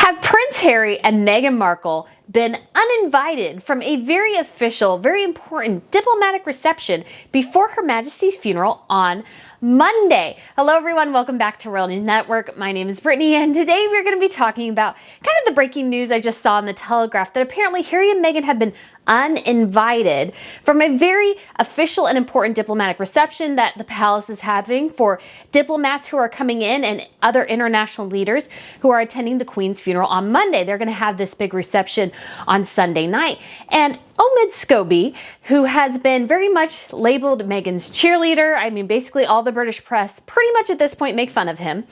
Have Prince Harry and Meghan Markle been uninvited from a very official, very important diplomatic reception before Her Majesty's funeral on Monday? Hello everyone, welcome back to Royal News Network. My name is Brittany and today we're going to be talking about kind of the breaking news I just saw in the Telegraph that apparently Harry and Meghan have been uninvited from a very official and important diplomatic reception that the palace is having for diplomats who are coming in and other international leaders who are attending the Queen's funeral on Monday. They're going to have this big reception on Sunday night. And Omid Scobie, who has been very much labeled Meghan's cheerleader, I mean basically all the British press pretty much at this point make fun of him.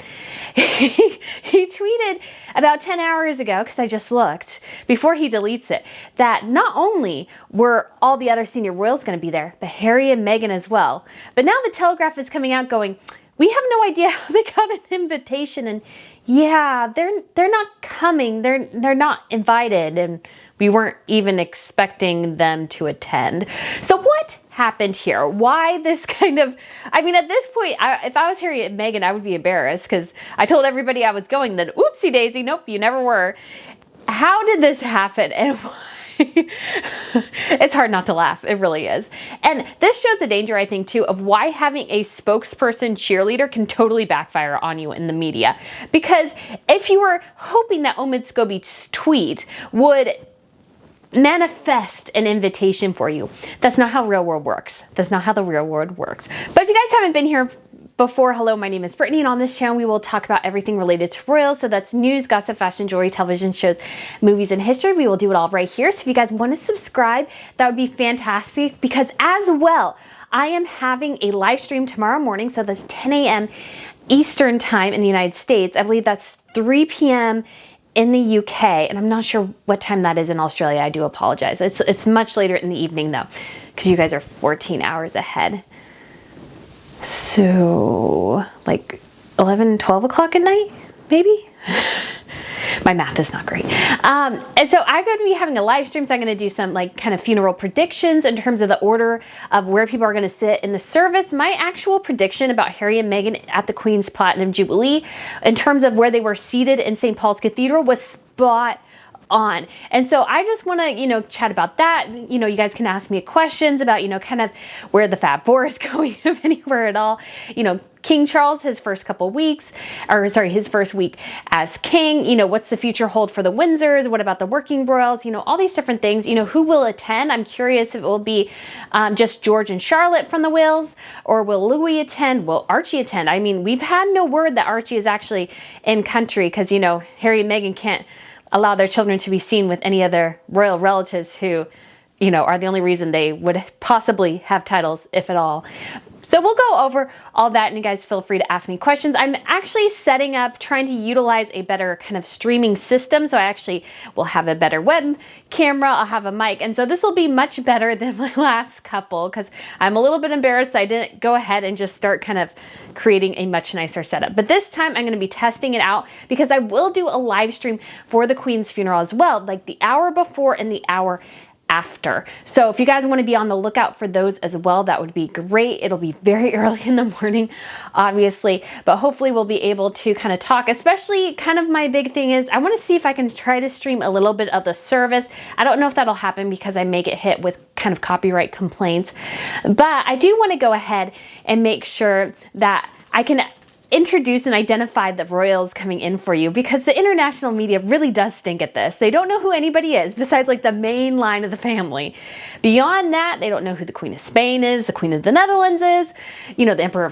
He tweeted about 10 hours ago, because I just looked, before he deletes it, that not only were all the other senior royals going to be there, but Harry and Meghan as well. But now the Telegraph is coming out going, we have no idea how they got an invitation, and yeah, they're not coming, they're not invited, and we weren't even expecting them to attend. So what happened here? Why this kind of, I mean, at this point, if I was Harry and Meghan, I would be embarrassed because I told everybody I was going, then oopsie daisy, nope, you never were. How did this happen? And why? It's hard not to laugh. It really is. And this shows the danger, I think, too, of why having a spokesperson cheerleader can totally backfire on you in the media. Because if you were hoping that Omid Scobie's tweet would manifest an invitation for you, that's not how real world works. That's not how the real world works. But if you guys haven't been here before, hello, my name is Brittany, and on this channel we will talk about everything related to royals. So that's news, gossip, fashion, jewelry, television shows, movies, and history. We will do it all right here. So if you guys want to subscribe, that would be fantastic, because as well, I am having a live stream tomorrow morning. So that's 10 a.m. Eastern time in the United States. I believe that's 3 p.m. in the UK, and I'm not sure what time that is in Australia. I do apologize. It's much later in the evening though, because you guys are 14 hours ahead. So like 11, 12 o'clock at night, maybe? My math is not great. And so I'm going to be having a live stream, so I'm going to do some like kind of funeral predictions in terms of the order of where people are going to sit in the service. My actual prediction about Harry and Meghan at the Queen's Platinum Jubilee in terms of where they were seated in St. Paul's Cathedral was spot on. And so I just want to, chat about that. You guys can ask me questions about, kind of where the Fab Four is going, if anywhere at all. King Charles, his first week as king, what's the future hold for the Windsors? What about the working royals? All these different things, who will attend? I'm curious if it will be just George and Charlotte from the Wales, or will Louis attend? Will Archie attend? I mean, we've had no word that Archie is actually in country because, Harry and Meghan can't allow their children to be seen with any other royal relatives who, are the only reason they would possibly have titles, if at all. So we'll go over all that, and you guys feel free to ask me questions. I'm actually setting up, trying to utilize a better kind of streaming system. So I actually will have a better web camera. I'll have a mic. And so this will be much better than my last couple, because I'm a little bit embarrassed I didn't go ahead and just start kind of creating a much nicer setup. But this time I'm going to be testing it out, because I will do a live stream for the Queen's funeral as well, like the hour before and the hour after. So if you guys want to be on the lookout for those as well, that would be great. It'll be very early in the morning, obviously, but hopefully we'll be able to kind of talk, especially kind of my big thing is I want to see if I can try to stream a little bit of the service. I don't know if that'll happen because I may get hit with kind of copyright complaints, but I do want to go ahead and make sure that I can introduce and identify the royals coming in for you, because the international media really does stink at this. They don't know who anybody is besides like the main line of the family. Beyond that, they don't know who the Queen of Spain is, the Queen of the Netherlands is, the Emperor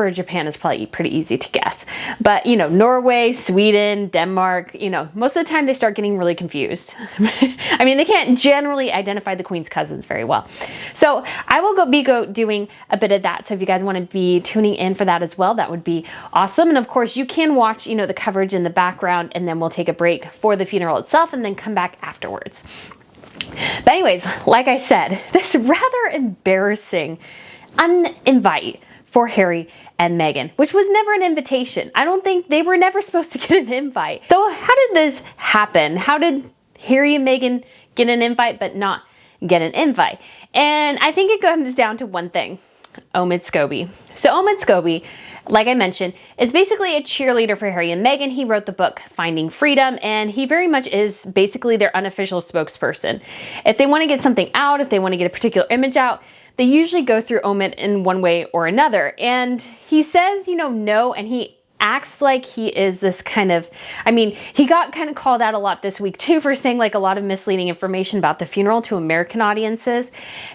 of Japan is probably pretty easy to guess. But, Norway, Sweden, Denmark, most of the time they start getting really confused. I mean, they can't generally identify the Queen's cousins very well. So I will be doing a bit of that. So if you guys want to be tuning in for that as well, that would be awesome. And of course you can watch, the coverage in the background, and then we'll take a break for the funeral itself and then come back afterwards. But anyways, like I said, this rather embarrassing uninvite for Harry and Meghan, which was never an invitation. I don't think they were never supposed to get an invite. So how did this happen? How did Harry and Meghan get an invite but not get an invite? And I think it comes down to one thing. Omid Scobie. So Omid Scobie, like I mentioned, is basically a cheerleader for Harry and Meghan. He wrote the book Finding Freedom, and he very much is basically their unofficial spokesperson. If they want to get something out, if they want to get a particular image out, they usually go through Omid in one way or another. And he says, no, and he acts like he is this kind of, he got kind of called out a lot this week too for saying like a lot of misleading information about the funeral to American audiences,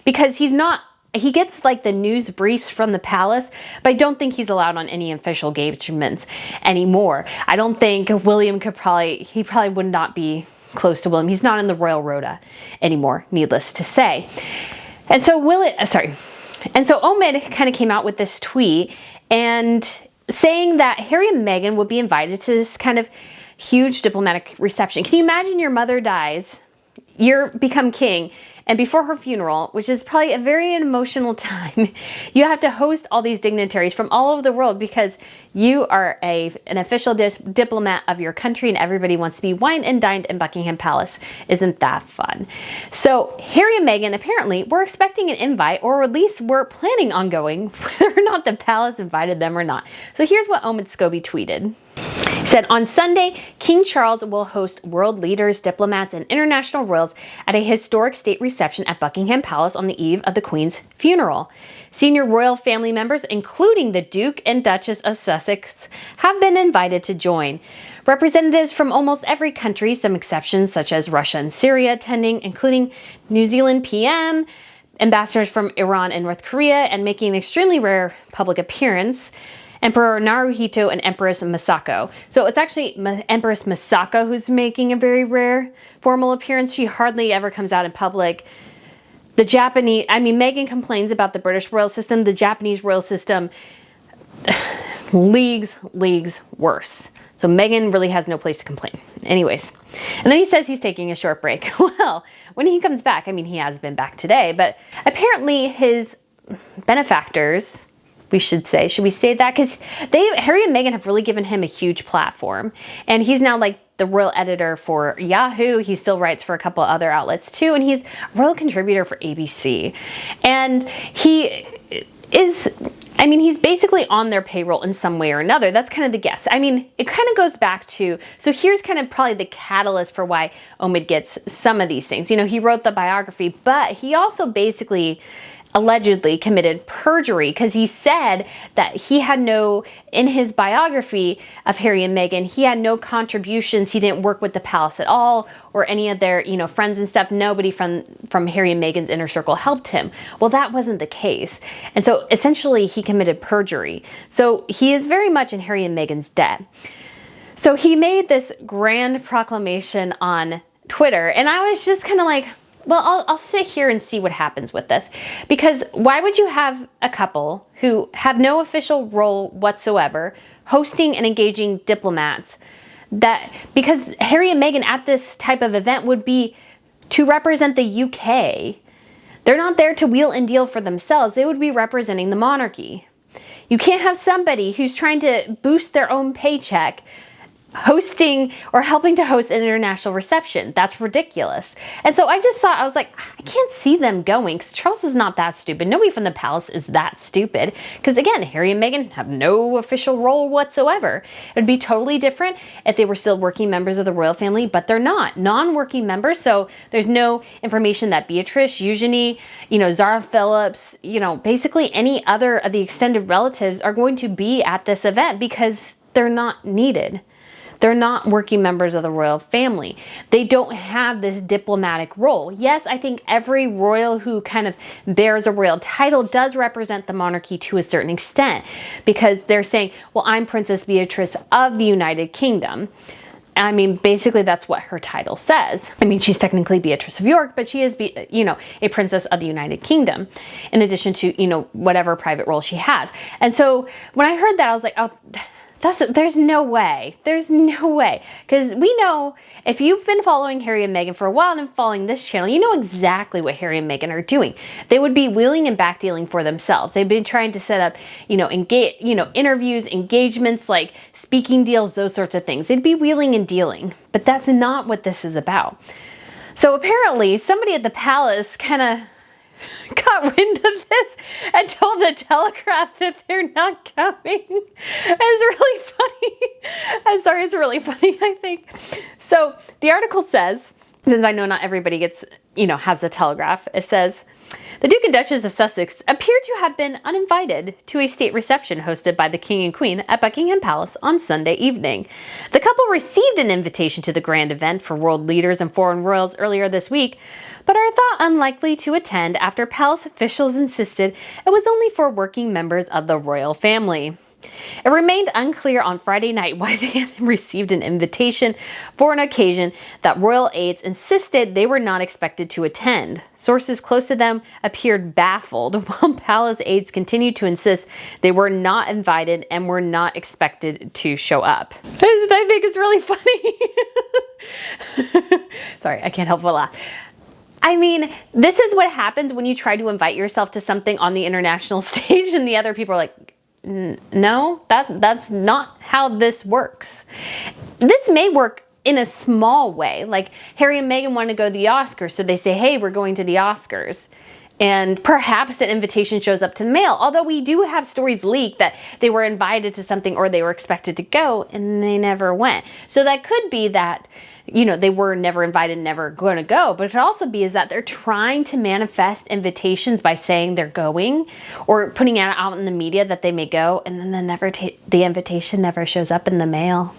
because he gets like the news briefs from the palace, but I don't think he's allowed on any official engagements anymore. I don't think William he probably would not be close to William. He's not in the royal rota anymore, needless to say. And so Omid kind of came out with this tweet and saying that Harry and Meghan would be invited to this kind of huge diplomatic reception. Can you imagine your mother dies, you become king, and before her funeral, which is probably a very emotional time, you have to host all these dignitaries from all over the world because you are an official diplomat of your country and everybody wants to be wined and dined in Buckingham Palace. Isn't that fun? So Harry and Meghan apparently were expecting an invite, or at least were planning on going, whether or not the palace invited them or not. So here's what Omid Scobie tweeted. He said, on Sunday, King Charles will host world leaders, diplomats, and international royals at a historic state reception at Buckingham Palace on the eve of the Queen's funeral. Senior royal family members, including the Duke and Duchess of Sussex, have been invited to join. Representatives from almost every country, some exceptions such as Russia and Syria, attending, including New Zealand PM, ambassadors from Iran and North Korea, and making an extremely rare public appearance, Emperor Naruhito and Empress Masako. So it's actually Empress Masako who's making a very rare formal appearance. She hardly ever comes out in public. The Japanese, Meghan complains about the British royal system. The Japanese royal system, leagues worse. So Meghan really has no place to complain. Anyways, and then he says he's taking a short break. Well, when he comes back, he has been back today, but apparently his benefactors, should we say that? Because Harry and Meghan have really given him a huge platform. And he's now like the royal editor for Yahoo. He still writes for a couple other outlets too. And he's a royal contributor for ABC. And he is, he's basically on their payroll in some way or another. That's kind of the guess. It kind of goes back to, so here's kind of probably the catalyst for why Omid gets some of these things. He wrote the biography, but he also basically allegedly committed perjury because he said that he had in his biography of Harry and Meghan, he had no contributions. He didn't work with the palace at all or any of their, friends and stuff. Nobody from Harry and Meghan's inner circle helped him. Well, that wasn't the case. And so essentially he committed perjury. So he is very much in Harry and Meghan's debt. So he made this grand proclamation on Twitter, and I was just kind of like, well, I'll sit here and see what happens with this. Because why would you have a couple who have no official role whatsoever hosting and engaging diplomats? Because Harry and Meghan at this type of event would be to represent the UK. They're not there to wheel and deal for themselves. They would be representing the monarchy. You can't have somebody who's trying to boost their own paycheck hosting or helping to host an international reception. That's ridiculous. And so I just thought, I was like, I can't see them going because Charles is not that stupid. Nobody from the palace is that stupid. Because again, Harry and Meghan have no official role whatsoever. It would be totally different if they were still working members of the royal family, but they're not. Non-working members, so there's no information that Beatrice, Eugenie, Zara Phillips, basically any other of the extended relatives are going to be at this event because they're not needed. They're not working members of the royal family. They don't have this diplomatic role. Yes, I think every royal who kind of bears a royal title does represent the monarchy to a certain extent because they're saying, well, I'm Princess Beatrice of the United Kingdom. Basically that's what her title says. She's technically Beatrice of York, but she is, a princess of the United Kingdom, in addition to, whatever private role she has. And so when I heard that, I was like, oh, there's no way. There's no way. Because we know, if you've been following Harry and Meghan for a while and following this channel, you know exactly what Harry and Meghan are doing. They would be wheeling and back dealing for themselves. They've been trying to set up, interviews, engagements, like speaking deals, those sorts of things. They'd be wheeling and dealing. But that's not what this is about. So apparently somebody at the palace kind of got wind of this and told the Telegraph that they're not coming. It's really funny. I'm sorry, it's really funny, I think. So the article says, since I know not everybody gets, has the Telegraph, it says, the Duke and Duchess of Sussex appear to have been uninvited to a state reception hosted by the King and Queen at Buckingham Palace on Sunday evening. The couple received an invitation to the grand event for world leaders and foreign royals earlier this week, but are thought unlikely to attend after palace officials insisted it was only for working members of the royal family. It remained unclear on Friday night why they had received an invitation for an occasion that royal aides insisted they were not expected to attend. Sources close to them appeared baffled, while palace aides continued to insist they were not invited and were not expected to show up. I think it's really funny. Sorry, I can't help but laugh. I mean, this is what happens when you try to invite yourself to something on the international stage and the other people are like, no, that's not how this works. This may work in a small way. Like Harry and Meghan want to go to the Oscars, so they say, hey, we're going to the Oscars. And perhaps an invitation shows up to the mail. Although we do have stories leaked that they were invited to something or they were expected to go and they never went. So that could be that, they were never invited, never going to go. But it could also be is that they're trying to manifest invitations by saying they're going or putting it out in the media that they may go, and then the invitation never shows up in the mail.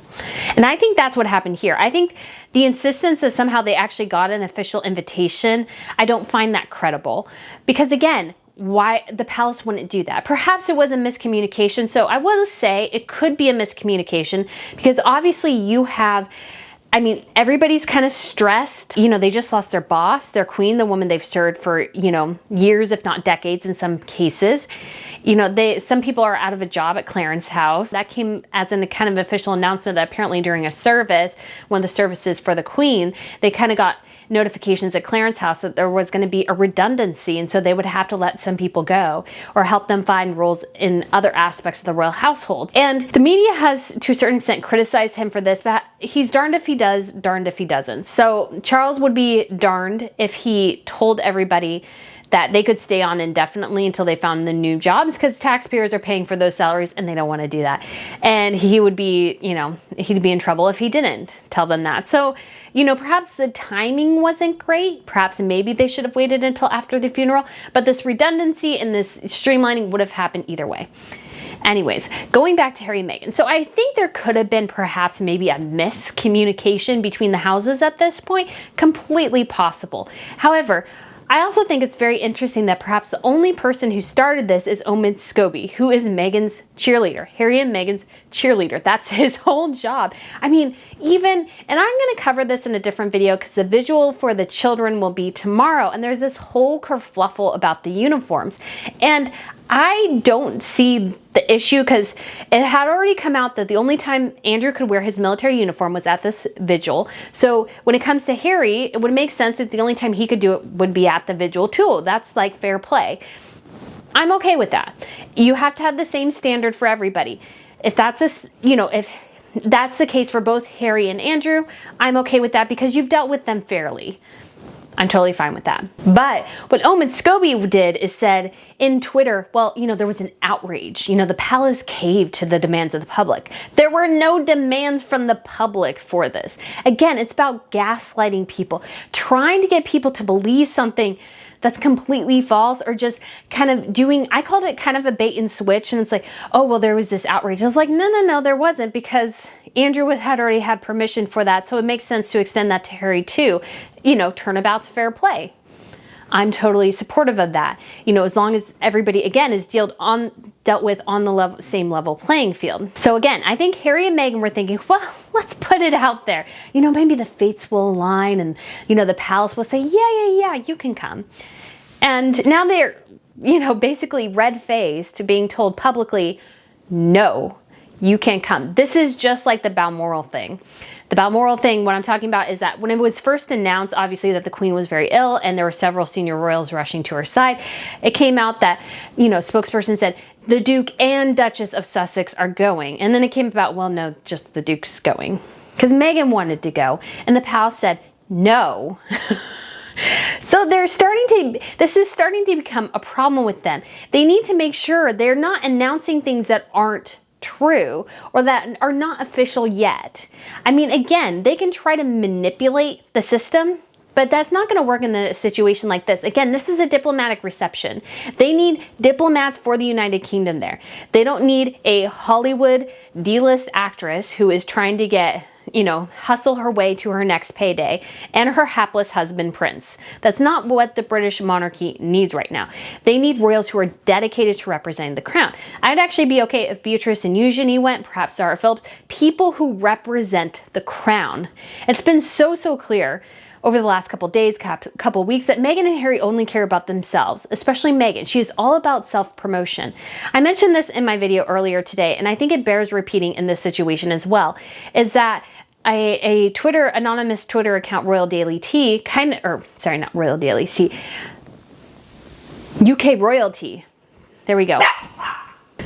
And I think that's what happened here. I think the insistence that somehow they actually got an official invitation, I don't find that credible. Because again, why the palace wouldn't do that? Perhaps it was a miscommunication. So I will say it could be a miscommunication because obviously you have, everybody's kind of stressed. They just lost their boss, their queen, the woman they've served for, years, if not decades in some cases. Some people are out of a job at Clarence House. That came as a kind of official announcement that apparently during a service, one of the services for the queen, they kind of got notifications at Clarence House that there was going to be a redundancy, and so they would have to let some people go or help them find roles in other aspects of the royal household. And the media has, to a certain extent, criticized him for this, but he's darned if he does, darned if he doesn't. So Charles would be darned if he told everybody that they could stay on indefinitely until they found the new jobs because taxpayers are paying for those salaries and they don't want to do that. And he would be, he'd be in trouble if he didn't tell them that. So, perhaps the timing wasn't great. Perhaps maybe they should have waited until after the funeral, but this redundancy and this streamlining would have happened either way. Anyways, going back to Harry and Meghan. So I think there could have been perhaps maybe a miscommunication between the houses at this point. Completely possible. However, I also think it's very interesting that perhaps the only person who started this is Omid Scobie, who is Meghan's cheerleader, Harry and Meghan's cheerleader. That's his whole job. And I'm going to cover this in a different video because the visual for the children will be tomorrow. And there's this whole kerfluffle about the uniforms. And I don't see the issue because it had already come out that the only time Andrew could wear his military uniform was at this vigil. So when it comes to Harry, it would make sense that the only time he could do it would be at the vigil too. That's like fair play. I'm okay with that. You have to have the same standard for everybody. If that's if that's the case for both Harry and Andrew, I'm okay with that because you've dealt with them fairly. I'm totally fine with that. But what Omid Scobie did is said in Twitter, well, there was an outrage. The palace caved to the demands of the public. There were no demands from the public for this. Again, it's about gaslighting people, trying to get people to believe something that's completely false or just kind of doing, I called it kind of a bait and switch. And it's like, oh, well, there was this outrage. I was like, no, there wasn't because Andrew had already had permission for that. So it makes sense to extend that to Harry too. Turnabout's fair play. I'm totally supportive of that. As long as everybody, again, is dealt with on the same level playing field. So again, I think Harry and Meghan were thinking, well, let's put it out there. Maybe the fates will align and, the palace will say, yeah, you can come. And now they're, basically red-faced being told publicly, no, you can't come. This is just like the Balmoral thing. The Balmoral thing, what I'm talking about is that when it was first announced, obviously, that the Queen was very ill and there were several senior royals rushing to her side, it came out that, spokesperson said, the Duke and Duchess of Sussex are going. And then it came about, well, no, just the Duke's going. Because Meghan wanted to go. And the palace said, no. So this is starting to become a problem with them. They need to make sure they're not announcing things that aren't true or that are not official yet. I mean, again, they can try to manipulate the system, but that's not going to work in a situation like this. Again, this is a diplomatic reception. They need diplomats for the United Kingdom there. They don't need a Hollywood D-list actress who is trying to get, hustle her way to her next payday and her hapless husband, Prince. That's not what the British monarchy needs right now. They need royals who are dedicated to representing the crown. I'd actually be okay if Beatrice and Eugenie went, perhaps Sarah Phillips, people who represent the crown. It's been so clear over the last couple days, couple weeks, that Meghan and Harry only care about themselves, especially Meghan. She's all about self-promotion. I mentioned this in my video earlier today, and I think it bears repeating in this situation as well, is that a anonymous Twitter account, Royal Daily Tea, not Royal Daily Tea, UK Royalty, there we go,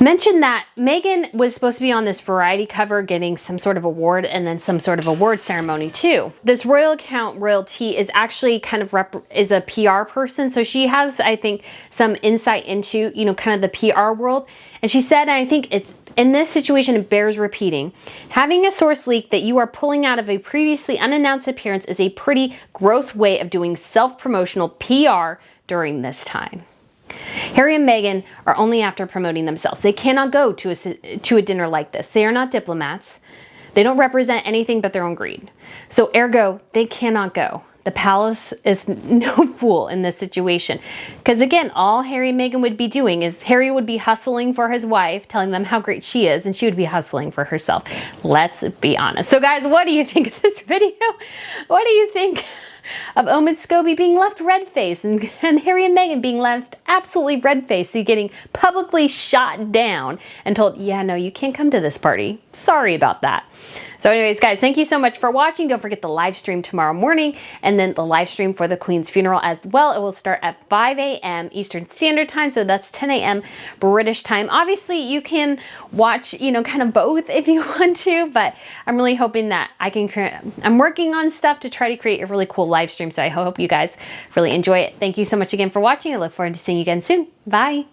mentioned that Meghan was supposed to be on this Variety cover getting some sort of award and then some sort of award ceremony too. This royal account, Royalty, is actually kind of is a PR person. So she has, I think, some insight into, kind of the PR world. And she said, and I think it's in this situation, it bears repeating, having a source leak that you are pulling out of a previously unannounced appearance is a pretty gross way of doing self-promotional PR during this time. Harry and Meghan are only after promoting themselves. They cannot go to a dinner like this. They are not diplomats. They don't represent anything but their own greed. So ergo, they cannot go. The palace is no fool in this situation. Because again, all Harry and Meghan would be doing is Harry would be hustling for his wife, telling them how great she is, and she would be hustling for herself. Let's be honest. So guys, what do you think of this video? What do you think of Omid Scobie being left red-faced and Harry and Meghan being left absolutely red-faced, getting publicly shot down and told, yeah, no, you can't come to this party. Sorry about that. So anyways, guys, thank you so much for watching. Don't forget the live stream tomorrow morning and then the live stream for the Queen's funeral as well. It will start at 5 a.m. Eastern Standard Time, so that's 10 a.m. British time. Obviously, you can watch, kind of both if you want to, but I'm really hoping that I'm working on stuff to try to create a really cool live stream, so I hope you guys really enjoy it. Thank you so much again for watching. I look forward to seeing you again soon. Bye.